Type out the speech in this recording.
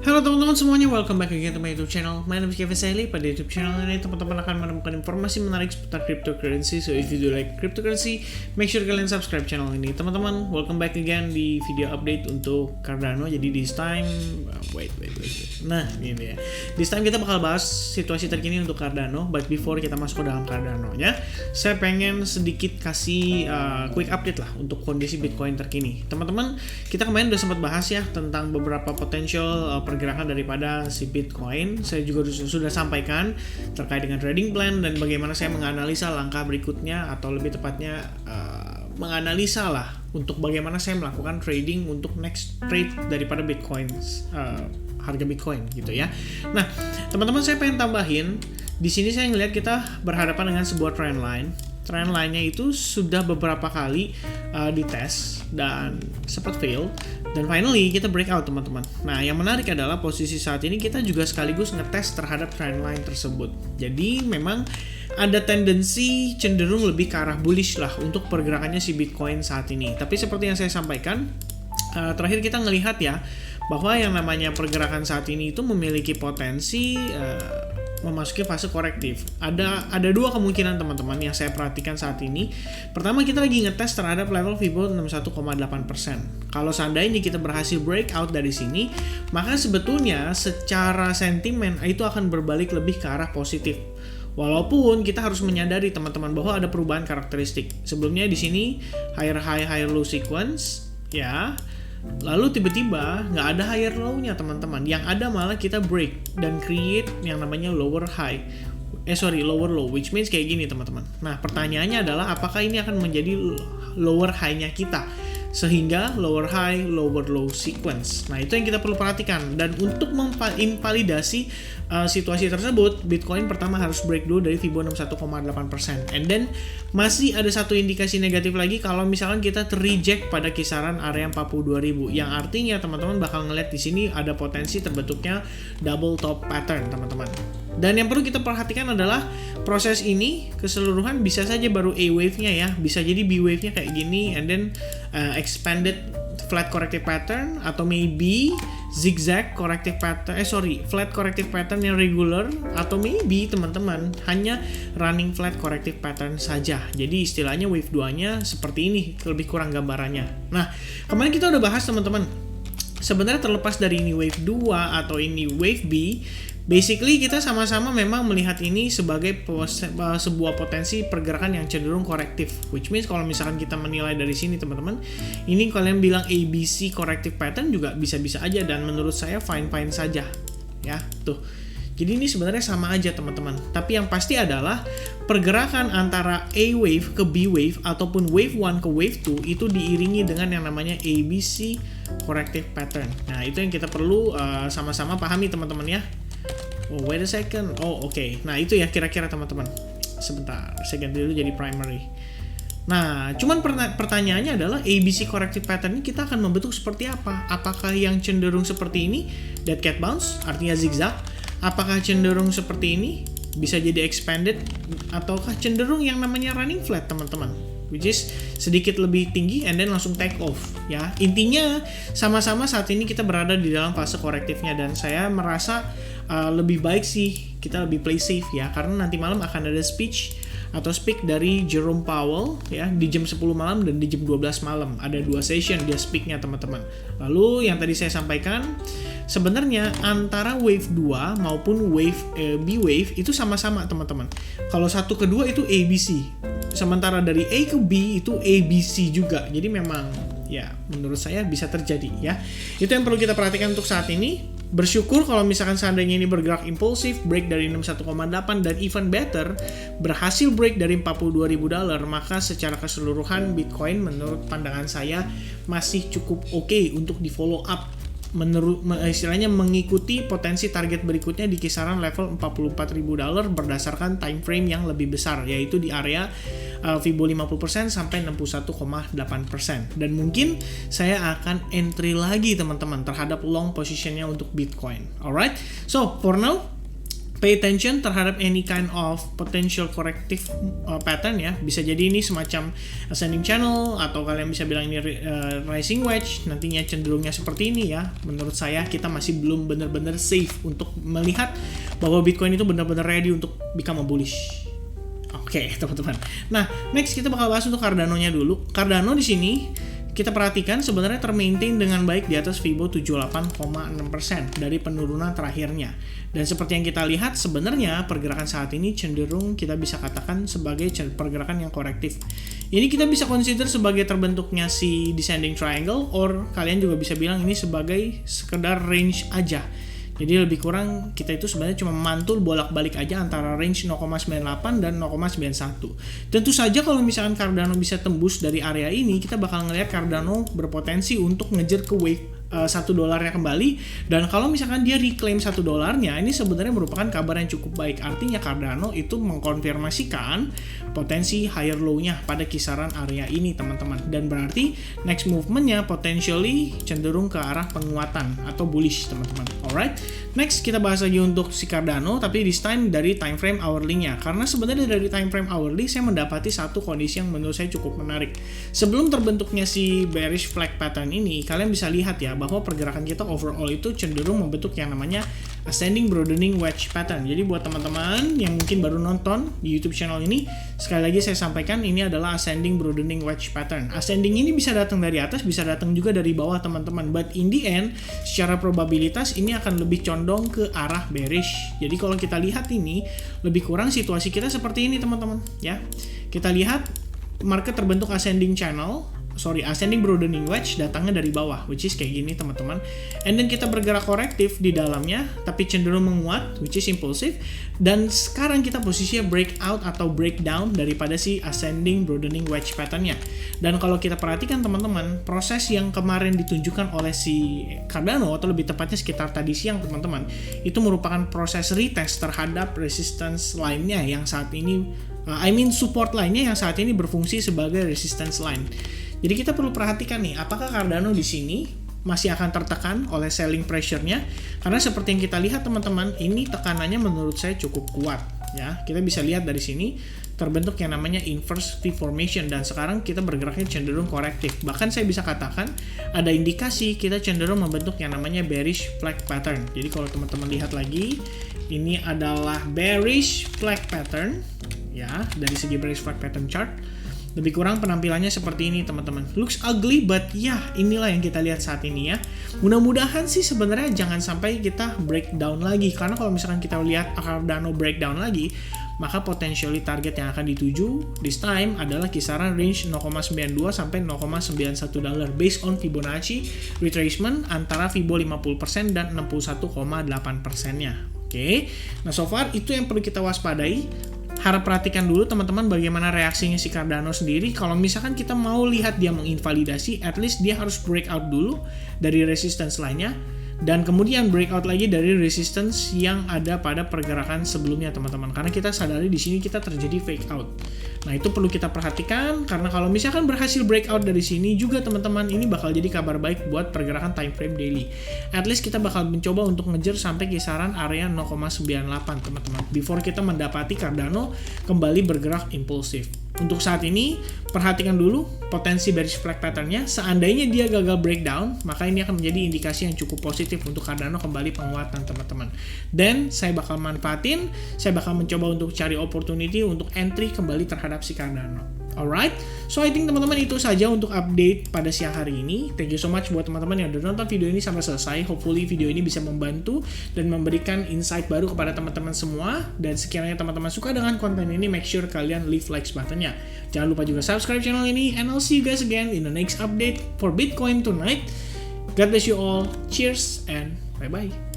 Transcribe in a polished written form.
Halo teman-teman semuanya, welcome back again to my YouTube channel. My name is Kevin Saili. Pada YouTube channel ini teman-teman akan menemukan informasi menarik seputar cryptocurrency. So if you do like cryptocurrency, make sure kalian subscribe channel ini. Teman-teman, welcome back again di video update untuk Cardano. Jadi this time, wait. Nah, ini dia. This time kita bakal bahas situasi terkini untuk Cardano. But before kita masuk ke dalam Cardano-nya, saya pengen sedikit kasih quick update lah untuk kondisi Bitcoin terkini. Teman-teman, kita kemarin udah sempat bahas ya tentang beberapa potential pergerakan daripada si Bitcoin. Saya juga sudah sampaikan terkait dengan trading plan dan bagaimana saya menganalisa langkah berikutnya, atau lebih tepatnya menganalisa lah untuk bagaimana saya melakukan trading untuk next trade daripada Bitcoin, harga Bitcoin gitu ya. Nah, teman-teman, saya pengen tambahin di sini saya ngelihat kita berhadapan dengan sebuah trend line. Trend line-nya itu sudah beberapa kali dites dan sempat fail, dan finally kita breakout, teman-teman. Nah, yang menarik adalah posisi saat ini kita juga sekaligus ngetes terhadap trend line tersebut. Jadi memang ada tendensi cenderung lebih ke arah bullish lah untuk pergerakannya si Bitcoin saat ini. Tapi seperti yang saya sampaikan, terakhir kita ngelihat ya bahwa yang namanya pergerakan saat ini itu memiliki potensi memasuki fase korektif. Ada dua kemungkinan, teman-teman, yang saya perhatikan saat ini. Pertama, kita lagi ngetes terhadap level Fibo 61,8%. Kalau seandainya kita berhasil breakout dari sini, maka sebetulnya secara sentimen itu akan berbalik lebih ke arah positif. Walaupun kita harus menyadari, teman-teman, bahwa ada perubahan karakteristik. Sebelumnya di sini higher high higher low sequence ya. Lalu tiba-tiba nggak ada higher low-nya, teman-teman. Yang ada malah kita break dan create yang namanya lower low, which means kayak gini, teman-teman. Nah, pertanyaannya adalah apakah ini akan menjadi lower high-nya kita sehingga lower high, lower low sequence. Nah, itu yang kita perlu perhatikan. Dan untuk menginvalidasi situasi tersebut, Bitcoin pertama harus break dulu dari Fibo 61,8%. And then masih ada satu indikasi negatif lagi kalau misalkan kita terreject pada kisaran area 42.000, yang artinya teman-teman bakal ngeliat di sini ada potensi terbentuknya double top pattern, teman-teman. Dan yang perlu kita perhatikan adalah proses ini keseluruhan bisa saja baru A wave-nya ya, bisa jadi B wave-nya kayak gini, and then expanded flat corrective pattern, atau maybe zigzag corrective pattern, flat corrective pattern yang regular, atau maybe teman-teman hanya running flat corrective pattern saja. Jadi istilahnya wave 2-nya seperti ini, lebih kurang gambarannya. Nah, kemarin kita udah bahas, teman-teman, sebenarnya terlepas dari ini wave 2 atau ini wave B, basically kita sama-sama memang melihat ini sebagai sebuah potensi pergerakan yang cenderung korektif, which means kalau misalkan kita menilai dari sini, teman-teman, ini kalian bilang ABC corrective pattern juga bisa-bisa aja, dan menurut saya fine-fine saja ya, tuh. Jadi ini sebenarnya sama aja, teman-teman. Tapi yang pasti adalah pergerakan antara A wave ke B wave ataupun wave 1 ke wave 2 itu diiringi dengan yang namanya ABC corrective pattern. Nah, itu yang kita perlu sama-sama pahami, teman-teman ya. Oh, wait a second. Oh, oke. Nah, itu ya kira-kira, teman-teman. Sebentar, saya ganti dulu jadi primary. Nah, cuman pertanyaannya adalah ABC corrective pattern ini kita akan membentuk seperti apa? Apakah yang cenderung seperti ini, dead cat bounce, artinya zigzag? Apakah cenderung seperti ini, bisa jadi expanded? Ataukah cenderung yang namanya running flat, teman-teman? Which is sedikit lebih tinggi and then langsung take off ya. Intinya sama-sama saat ini kita berada di dalam fase korektifnya, dan saya merasa lebih baik sih kita lebih play safe ya, karena nanti malam akan ada speak dari Jerome Powell ya di jam 10 malam dan di jam 12 malam. Ada 2 session dia speaknya, teman-teman. Lalu yang tadi saya sampaikan, sebenarnya antara wave 2 maupun wave B wave itu sama-sama, teman-teman. Kalau satu ke 2 itu ABC, sementara dari A ke B itu ABC juga. Jadi memang ya menurut saya bisa terjadi ya. Itu yang perlu kita perhatikan untuk saat ini. Bersyukur kalau misalkan seandainya ini bergerak impulsif, break dari 61,8 dan even better berhasil break dari $42.000, maka secara keseluruhan Bitcoin menurut pandangan saya masih cukup oke untuk di follow up, istilahnya mengikuti potensi target berikutnya di kisaran level $44.000 berdasarkan time frame yang lebih besar, yaitu di area Fibo 50% sampai 61,8%. Dan mungkin saya akan entry lagi, teman-teman, terhadap long positionnya untuk Bitcoin. Alright, so for now pay attention terhadap any kind of potential corrective pattern ya. Bisa jadi ini semacam ascending channel, atau kalian bisa bilang ini rising wedge, nantinya cenderungnya seperti ini ya. Menurut saya kita masih belum benar-benar safe untuk melihat bahwa Bitcoin itu benar-benar ready untuk become a bullish. Oke, teman-teman. Nah, next kita bakal bahas untuk Cardano-nya dulu. Cardano di sini kita perhatikan sebenarnya termaintain dengan baik di atas Fibo 78,6% dari penurunan terakhirnya. Dan seperti yang kita lihat, sebenarnya pergerakan saat ini cenderung kita bisa katakan sebagai pergerakan yang korektif. Ini kita bisa consider sebagai terbentuknya si descending triangle, or kalian juga bisa bilang ini sebagai sekedar range aja. Jadi lebih kurang kita itu sebenarnya cuma mantul bolak-balik aja antara range 0,98 dan 0,91. Tentu saja kalau misalkan Cardano bisa tembus dari area ini, kita bakal ngelihat Cardano berpotensi untuk ngejar ke wave $1 kembali. Dan kalau misalkan dia reclaim $1, ini sebenarnya merupakan kabar yang cukup baik. Artinya Cardano itu mengkonfirmasikan potensi higher low-nya pada kisaran area ini, teman-teman. Dan berarti next movement-nya potentially cenderung ke arah penguatan atau bullish, teman-teman. Alright, next kita bahas lagi untuk si Cardano, tapi this time dari time frame hourly-nya. Karena sebenarnya dari time frame hourly saya mendapati satu kondisi yang menurut saya cukup menarik. Sebelum terbentuknya si bearish flag pattern ini, kalian bisa lihat ya bahwa pergerakan kita overall itu cenderung membentuk yang namanya ascending broadening wedge pattern. Jadi buat teman-teman yang mungkin baru nonton di YouTube channel ini, sekali lagi saya sampaikan ini adalah ascending broadening wedge pattern. Ascending ini bisa datang dari atas, bisa datang juga dari bawah, teman-teman. But in the end, secara probabilitas ini akan lebih condong ke arah bearish. Jadi kalau kita lihat ini, lebih kurang situasi kita seperti ini, teman-teman. Ya, kita lihat market terbentuk ascending broadening wedge datangnya dari bawah, which is kayak gini, teman-teman. And then kita bergerak korektif di dalamnya, tapi cenderung menguat, which is impulsive. Dan sekarang kita posisinya breakout atau breakdown daripada si ascending broadening wedge pattern-nya. Dan kalau kita perhatikan, teman-teman, proses yang kemarin ditunjukkan oleh si Cardano, atau lebih tepatnya sekitar tadi siang, teman-teman, itu merupakan proses retest terhadap resistance line-nya yang saat ini, support line-nya yang saat ini berfungsi sebagai resistance line. Jadi kita perlu perhatikan nih, apakah Cardano di sini masih akan tertekan oleh selling pressure-nya? Karena seperti yang kita lihat, teman-teman, ini tekanannya menurut saya cukup kuat. Ya, kita bisa lihat dari sini terbentuk yang namanya inverse V formation, dan sekarang kita bergeraknya cenderung korektif. Bahkan saya bisa katakan ada indikasi kita cenderung membentuk yang namanya bearish flag pattern. Jadi kalau teman-teman lihat lagi, ini adalah bearish flag pattern ya, dari segi bearish flag pattern chart. Lebih kurang penampilannya seperti ini, teman-teman. Looks ugly, but ya, inilah yang kita lihat saat ini ya. Mudah-mudahan sih sebenarnya jangan sampai kita breakdown lagi. Karena kalau misalkan kita lihat Cardano breakdown lagi, maka potentially target yang akan dituju this time adalah kisaran range 0,92 sampai 0,91 based on Fibonacci retracement antara Fibo 50% dan 61,8%-nya. Oke. Nah, so far itu yang perlu kita waspadai. Harap perhatikan dulu, teman-teman, bagaimana reaksinya si Cardano sendiri. Kalau misalkan kita mau lihat dia menginvalidasi, at least dia harus breakout dulu dari resistance line-nya, dan kemudian breakout lagi dari resistance yang ada pada pergerakan sebelumnya, teman-teman. Karena kita sadari di sini kita terjadi fake out. Nah, itu perlu kita perhatikan, karena kalau misalkan berhasil breakout dari sini juga, teman-teman, ini bakal jadi kabar baik buat pergerakan time frame daily. At least kita bakal mencoba untuk ngejar sampai kisaran area 0,98, teman-teman, before kita mendapati Cardano kembali bergerak impulsif. Untuk saat ini, perhatikan dulu potensi bearish flag pattern-nya. Seandainya dia gagal breakdown, maka ini akan menjadi indikasi yang cukup positif untuk Cardano kembali penguatan, teman-teman. Dan saya bakal manfaatin, saya bakal mencoba untuk cari opportunity untuk entry kembali terhadap si Cardano. Alright, so I think teman-teman itu saja untuk update pada siang hari ini. Thank you so much buat teman-teman yang udah nonton video ini sampai selesai. Hopefully video ini bisa membantu dan memberikan insight baru kepada teman-teman semua. Dan sekiranya teman-teman suka dengan konten ini, make sure kalian leave likes buttonnya. Jangan lupa juga subscribe channel ini, and I'll see you guys again in the next update for Bitcoin tonight. God bless you all. Cheers and bye-bye.